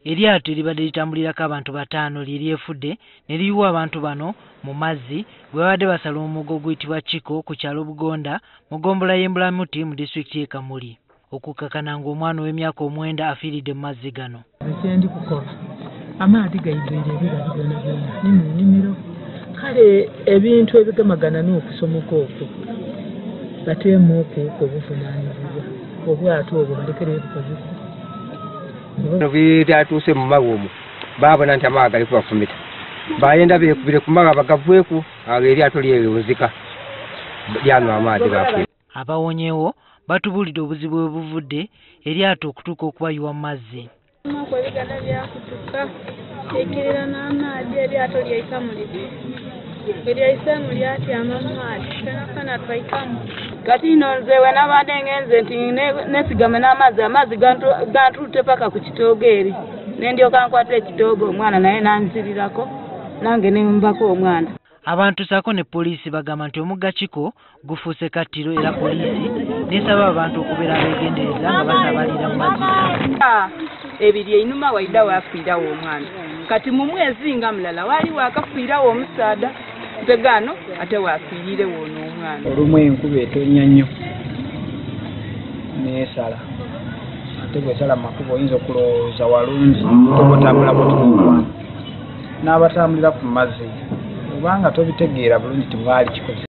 Eryato eribadde litambulirako abantu 5 lyefudde ne liyiwa abantu bano mu mazzi bwe babadde basala omuggo oguyitibwa Chiko ku kyalo Bugonda mu ggombolola y'Embulamuti mu disitulikiti y'e Kamuli. Okukakana ng'omwana ow'emyaka 9 afiiridde mu mazzi gano. Ekyendi kukola amaadhi gaidwire ebirala byonna ni mu nnimiro kale ebintu ebigemagana n'okusomoka okwo bateemuuku obuvunaanyizibwa obwato obwo balekere ebukozesa. Byatuuse mu mawomu baabona nti amaaga gali kubafumita bayenda beekubire ku maga bagavweku awo eryato lyewunzika lyanywa amaadhi gafe. Abawonyeewo batubulidde obuzibu bwe buvudde eryato okutuuka okubayiwa mu mazzi. Ebigana byakutuka ekirira n'amaadhi eryato lyaikamulidde eryaisamu lyatyama mu maadhi fenafena twaikamu kati ino nze we nabadde ngenze nti nesigame n'amazzi amazzi gantutte paka ku kitoogo eri nendyoka nkwata ekitoogo omwana naye nanzirirako nange nembako omwana. Abantu ssaako ne poliisi bagamba nti omugga Chiko gufuuse kattiro era poliisi nesaba abantu okubeera abeegendereza nga basabalira mu mazzi. Ebiri einuma waidda waafiirawo omwana kati mu mwezi nga mulala waali waakafiirawo omusaada mpegano ate waafiirirewo n'omwana. Olumu enkuba etonnya nnyo neesala ate bwesala mu makubo oyinza okulowooza walungi tobotambulako tukuba n'abatambulira ku mazzi obanga tobitegeera bulungi timwali kikoze.